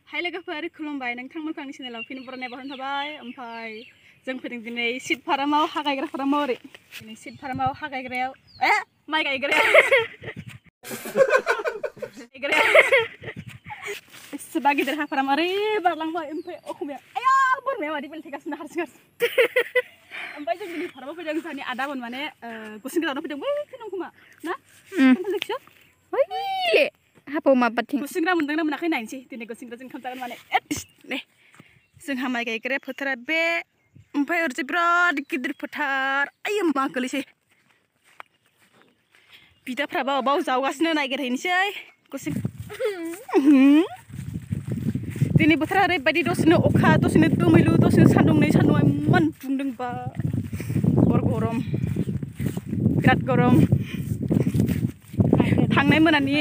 Hai लोगोफोर खुलुमबाय नोंथांमोनखौ आंनि चेनेलाव फिन बरायनाय बावहरनाय थाबाय ओमफ्राय जों फैदों दिनै सिट फार्माव हा गायग्रा फार्माव ओरै दिनै सिट फार्माव हा गायग्रायाव माइ गायग्रायाव बेसेबा गिदिर हा फार्म ओरै बारलांबाय ओमफ्राय अखमिया आया बोरमाया मादि बेलथेगासिनो हारसिं ओमफ्राय जों दिनै फार्माव फैदों जोंहानि आदामोन माने गुसिंग्रायावनो फैदों बै खोनां खोमा ना खोन्थालखिसो ले हापाव माबाथिं गुसिंग्रा मोनदोंना मोनाखै नायनोसै दिनै गुसिंग्राजों ओंखाम जागोन माने ने जोंहा माइ गायग्रा फोथारा बे ओमफ्राय ओरैजाय बिराद गिदिर फोथार आयै मा गोलैसै बिदाफ्राबा अबाव जावगासिनो नागिरहैनोसै गुसिं दिनै बोथोरा ओरैबायदि दसेनो अखा दसेनो दोमैलु दसेनो सान्दुंनै सान्दुंआ इमान दुंदोंबा गरम बिराद गरम थांनाय मोनानि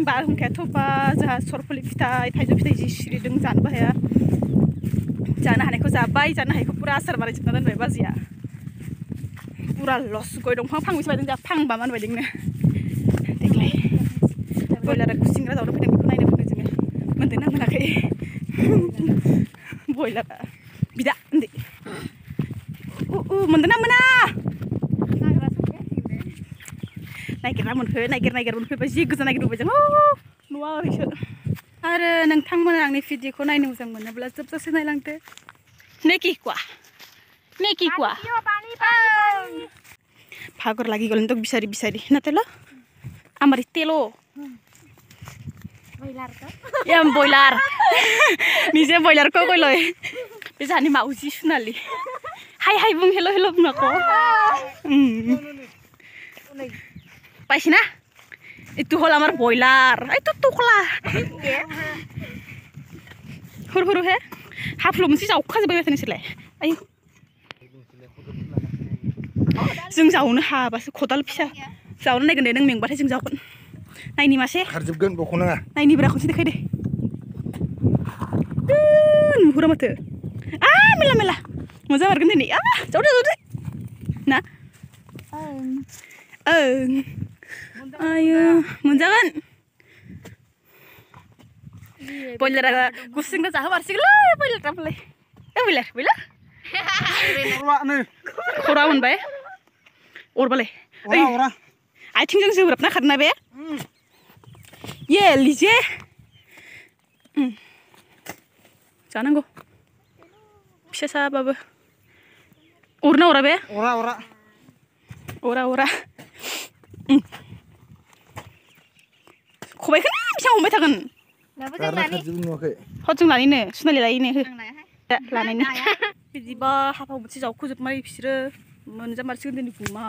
बारहुंखायाथ' बा जोंहा सरफुलि फिथाइ थाइजौ फिथाइ जि सिरिदों जानोबो हाया जानो हानायखौ जाबाय जानो हायैखौ पुरा आसार बानायजोबना दोनबाय बाजैया पुरा लस गय दंफां फांबैसो बायदों जोंहा फांबा मान बायदोंनो देग्लाय बयलारा गुसिंग्रा जावनो फैदों बेखौ नायनो फैदों जोङो मोनदोंना मोनाखै बयलारा बिदा उन्दै मोनदोंना मोना नागिरना मोनफै नागिर मोनफैबाय जि गोजान नागिरबोबाय जों नुवा ओरैसो आरो नोंथांमोना आंनि भिडिअखौ नायनो मोजां मोनोब्ला जोबजासे नायलांदो नेकी कुआ भागर लागि ग'लेन तो बिसारी नाथाय ल आमारी तेलो बयलार निजे बयलारखौ गयलय बे जानि माउजि सुनालि हाय बुं hello बुङाखौ पाइसिना itu hol amar boiler itu tukla huru he haflu मोनसे जावखाजोबबाय थानोसैलाय आयु जों जावनो हाबासो खदाल फिसा जावनो नायगोन दे नों मेंबाथाय जों जावगोन नायनि मासे खारजोबगोन बखौ नाङा नायनि ब्रा खनसे देखाय दे नुहुरा माथो मेला मोजां मारगोन दिनै जावदो ना ayo मोनजागोन बयलारा गुसिंग्रा जाहोमारसिगोनलै बयलारालाय बयलार खरा मोनबाय अरबालाय अरा आथिंजों जोब्राबना खारना बे ये लिजे जानांगौ फिसासाबाबो अरना अरा बे अरा खबाइखौनो बेसेबां हमबाय थागोन जों लानैनो सुनालि लायैनो लानायनो बिदिबा हाफाव मोनसे जावखोजोबबाय बिसोरो मोनजामारसिगोन दिनै गुमा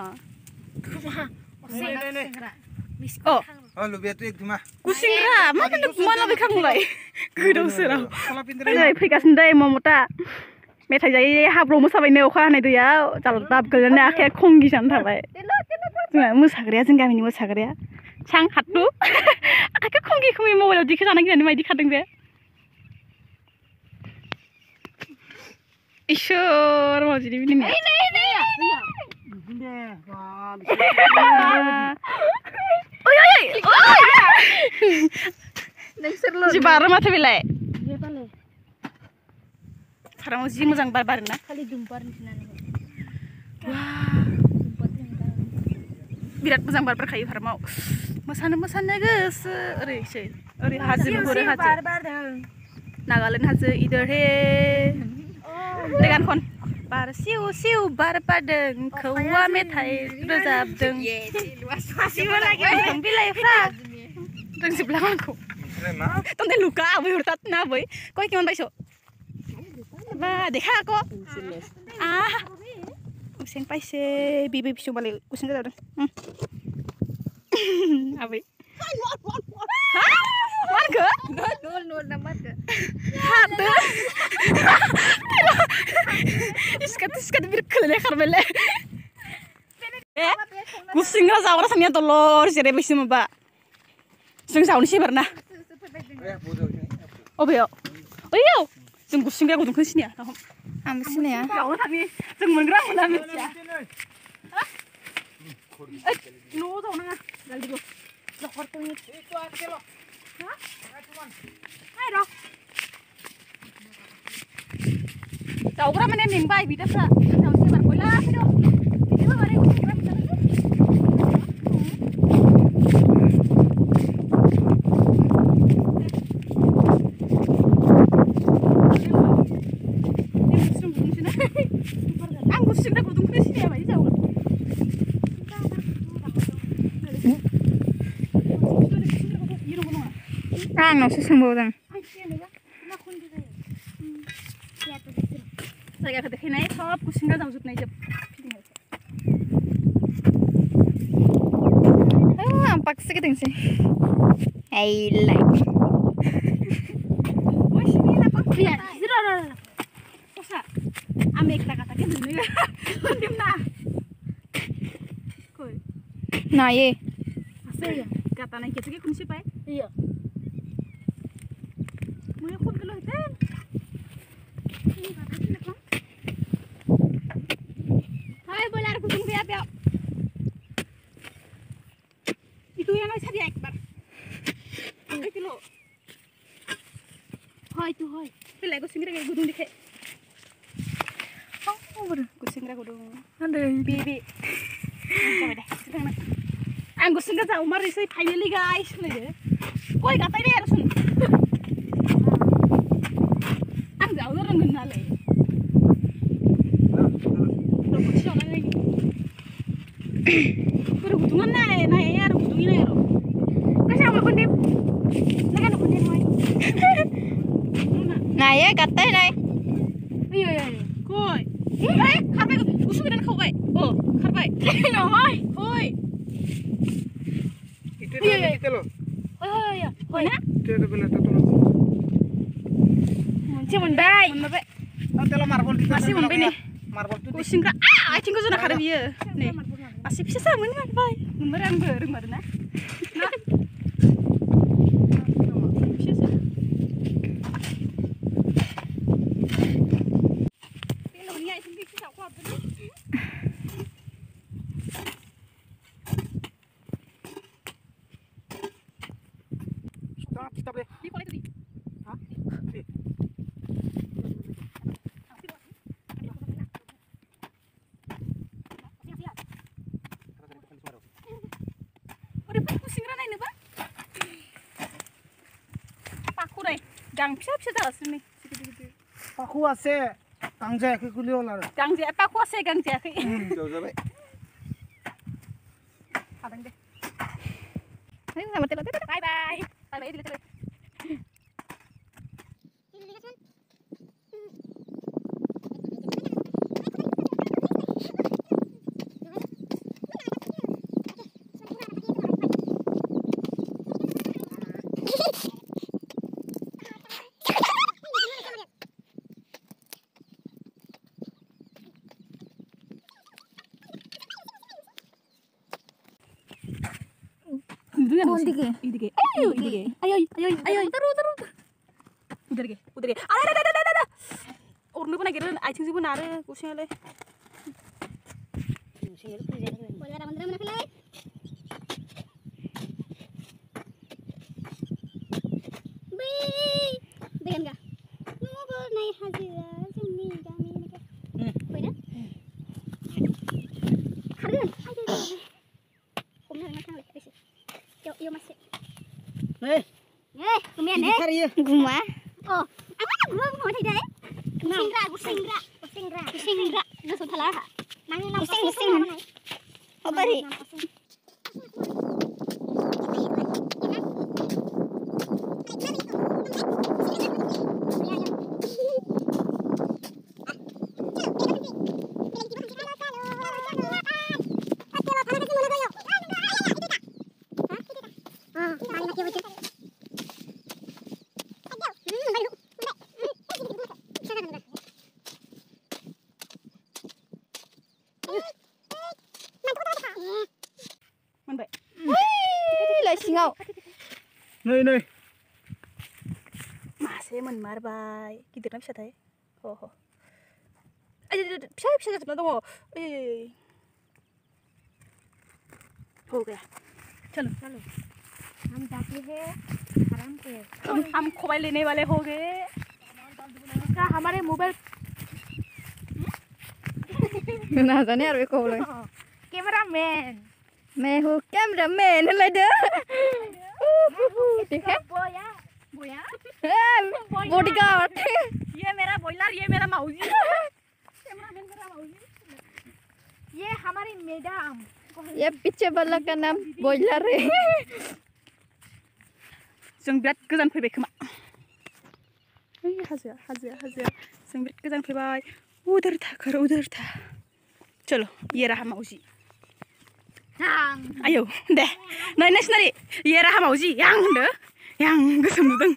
गुसिंग्रा मा होनो गुमा लाबोखांलाय गोदाव सोराव फैगासिनो दै ममता मेथाइ जायै हाब्रु मोसाबायनो अखा हानाय दैयाव जाल्दाब गोलैनानै आखाइया खंगि जाना थाबाय जोंहा मोसाग्राया जों गामिनि मोसाग्राया सांग हातु आखाइखौ खंगि मबाइलाव दिखो जाना गिनानै मायदि खारदों बे इसोर मावजिनि मिनिनाय जि बारो माथो बेलाय फारामाव जि मोजां बार बारोना खालि बिराद मोजां बार बारखायो फारामाव मोसानो गोसो ओरै हाजो नुहुरो हाजो नागालेण्ड हाजो इधर हे गान खन बार सिउ बार बारदों खौवा मेथाइ रोजाबदों बिलाइफ्रा रोंजोबला आंखौ तन्ते लुका आबै हरतात ना आबै कय किमान पाइस बा देखा आको useng paise bibi bisu balik useng ke dalam abai warga nol namat ke hatu iskat birkel karbele gusingra zawra sania dolor jere bisu maba जों जावनोसै बारना अबेयाव ओइयाव जों गुसिंग्रा गुदुंखौ सिनाया आंबो सिनाया जावनो थाङि जों मोनग्रा मोना मिथिया न'आव जावनाङा जल्दिबो लखरतोंनि जावग्रा माने मेंबाय बिदाफ्रा दाउसे बार गयला फैदो बिदिबो माने उखुमग्रा बिदाफ्रा आं गुसुंना गुदुंखौनो सिनाया बायदि जावो आंनावसो सोंबावदों जायगाखौ देखायनाय सब गुसुंगा जावजोबनाय जोब आं Baksa गिदिंसै आइलाय Ame kata-kata ke dulu ya. Dimna. Koi. Nah ye. Asa ya. Kata naik itu ke kunci pai. Iya. Mau ikut dulu ten. Ini kata sini kok. Hai bolar kucing dia apa? Itu yang harus hadiah ekbar. Itu lo. Hai tu hai. Pilih kucing dia kayak gudung dikit. Gusingra gudung. Aduh, bibi. Coba deh. Ang gusingra sa umar isay finally guys. Koi katay deh harus. Ang jauh orang kenal le. Terus siapa lagi? Baru gudungan na ya, gudungin na yaro. Kasi ako kundi. Nagan kundi mo. Nah ye katay nay. Iya. Koi. Karpai usung dan kau baik. Oh, karpai. Nohoi. Hoi. Itu dia kita loh. Oh ya. Hoi na? Itu ada benar satu loh. Munci mundai. Munbe. Nanti lo marbol kita. Masih mumbe nih. Marbol tuh. Usung ka. Acing ko zona kada biye. Nih. Masih bisa sama nih baik. Memerang bareng marna. Nah. Bisa. Stop deh. Di boleh tadi. Hah? Udah pusing rana ini, Pak. Paku deh. Gang bisa jalan sini. Sedikit-sedikit. Aku ase. Tangja ke kuliah lah. Gang je apa kuasa gang je. Jauh jauh baik. Abang deh. Ayo sama telo. Bye bye. Bye bye dulu. Idige. Ayo. Terus. Udah ge. Ada. Urnu pun akhirnya acing sih pun ada kusnya le. Guma. Oh, apa belum mau tadi deh? Kusingra. Itu sudah lah. Pusing. Apa ri? Singaw. Nơi. Masih menmarbai. Gidirna bisa tahu. Ho. Bisa sebentar tunggu. हो गया चलो हम जाते हैं आराम से हम mobile लेने वाले हो गए क्या हमारे मोबाइल ना जाने यार को बोले कैमरामैन मैं हूँ कैमरामैन लाइदे ठीक है बोया बॉडीगार्ड ये मेरा बॉयलर, ये मेरा माउजी। कैमरामैन मेरा माउजी। ये हमारी मैडम ये पीछे वाला का नाम बॉयलर है जों बिराद गोजान फैबाय खोमा ओइ हाजोआ जों बिराद गोजान फैबाय उधर था घर उधर था चलो ये रहा माउजी आयौ दे नै नोंसिनारि ये रहा माउजी यां होनदो यां गोसोम नुदों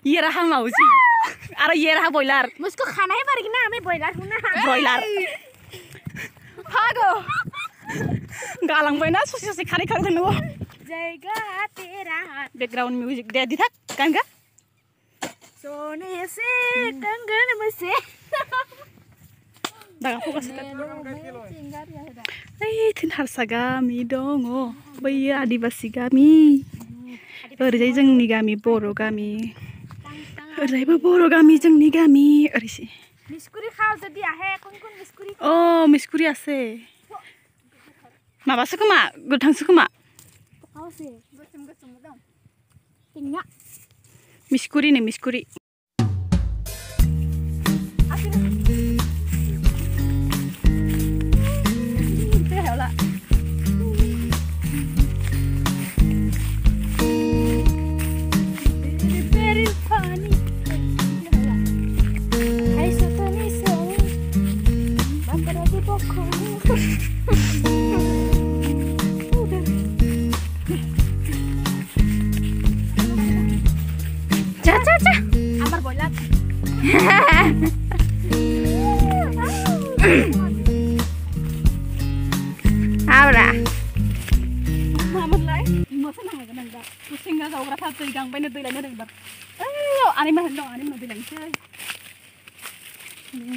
ये रहा माउजी आरो ये रहा बॉयलार मुझको खाना ही पड़ेगा ना हमें बॉयलर हूँ ना बॉयलार भागो गालांबाय ना ससे ससे खारै खारै थांनांगौ जाएगा तेरा बैकग्राउंड म्यूजिक दे दिथाक गान गा सोने से कंगन में से दागा फोकास ओइ थिन हारसा गामि दङ बैयो आदिबासि गामि ओरैजाय जोंनि गामि बर' गामि ओरैजायबो बर' गामि जोंनि गामि ओरैसि मिस्कुरी खाओ जदि आहे कौन मिस्कुरी अ मिस्कुरी আছে माबासो खोमा गोथांसो खोमा खाओ से गोसोम दं tinggal मिस्कुरी नो मिस्कुरी amar bola ahora मामोनलाय मोसा नांगोन आं दा सेंग्रा जावग्रा था दै गांबायनो दै लायनो रोंबार आनै मोन दं आनै मोन दै लायनोसै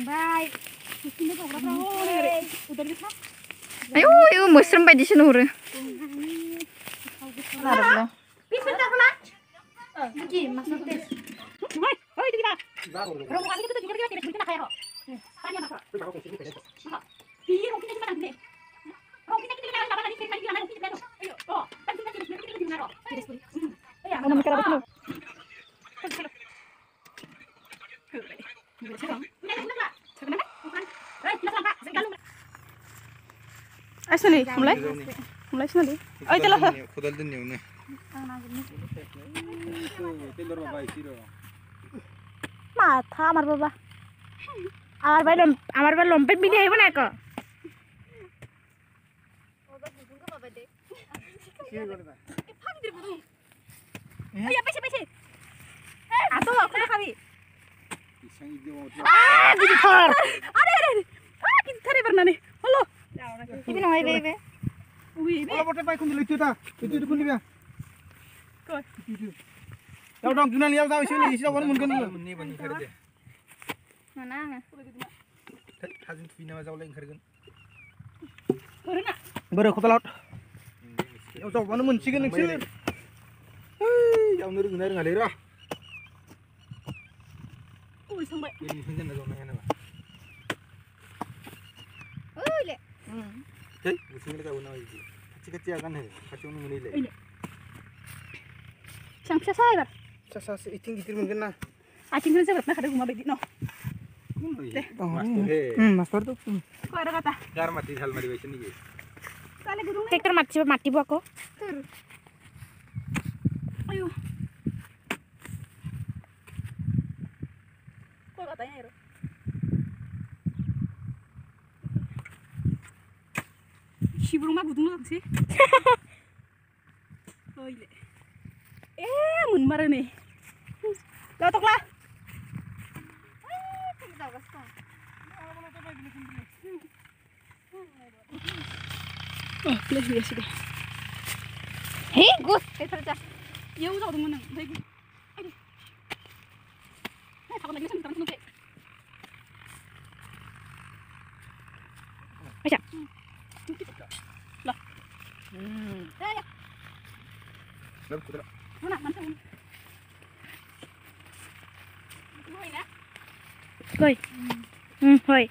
बाय सेंग्रा जावग्राफ्रा ओरै उदरनि था ayo mushroom बायदिसो नुहुरो पिसन जाखोना बिदि मासुर टेस ओइ ओइ दिबा रंग आनि तो दिबा दिबा बिदिनो खाया र पानी माखा बि रंग किने माना दिने रंग किने किने माना लाबा नि मानि लाना किने ayo to tan किने किने किने किने ro kiris kuri ay ano mikara betul Asli, mulai sini. Ayo telah. Kudal din yun माथा আমার বাবা আমার ভাই লম্পেট বিলি আইব না কো Ayo pese. আতো কোনে খাবি Gitu thar. Are. Gitu thar bernane. Halo. ini নহয় বেবে Ui, Kalau bote pai kun lucu ta. Itu kun dia. Koi. Yaw dong dunan yaw tahu sini sini orang mungkin ni bani kare deh. mana Hazin tu nama jauh lain kare. Corona. Baru kota laut. Yaw tahu mana mun cikin nih sini. Hei, yaw nuri ngalih lah. Ui, sampai. Ini mungkin ada zona mana. Ule. Hei, musim ini kau nak ini. Kecil-kecil kan he. Kacau ni muni le. Sang bisa saya ber. Sasa iting gitir mungkin na. Acing kan saya berat nak ada rumah bedino. Master he. Master tu. Kau ada kata. Gar mati hal mari besin ni. Kale gedung ni. Tractor মাতিব আকৌ Ayo. Kau katanya Ero. Si rumah gedung tu sih. Oh iya. Mun marah nih. Lotok lah. Oh, please biasa deh. Hey good এটা যা Ya udah udah menang. Baik. Aduh. Takut lagi sama teman-teman. Aja. Lah. Ya. Lalu kuda. Mana mantap. Gue ya. Koi Hoi.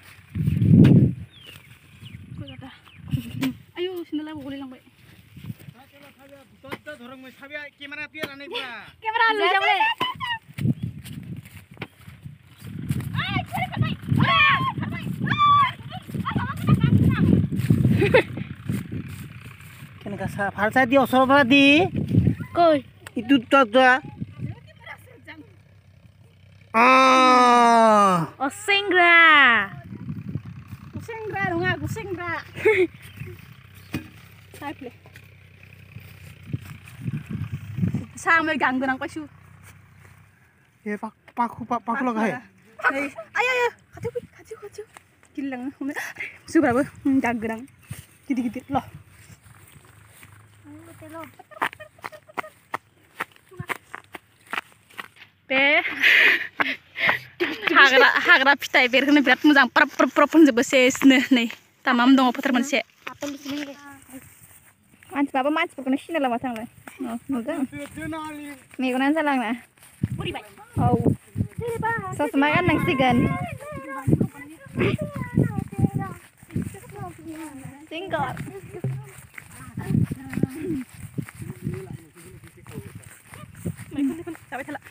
Ayo sendalnya boleh lang baik. Kamera tiar aneh pula. Kamera lu jam le. Kenapa sah? Harusnya dia osor di. Koi. Itu tuh. Ah. Osengra. Kusengra dong ah, kusengra. Saya pilih. Sama ganggu nang pasu. Ya paku lah kah? Ayo, kacau. Gilang, musuh berapa? Ganggu nang. Gede loh. Be. Hagra fitai berkene birat mujang prap njebe sesne nei. Tamam dong putar manse. Mans bapa mans pokoknya sini lah matang lah. Oh, mudah. Megunan salang na. Oh. So semangat nang sigan. Single. Sampai telah.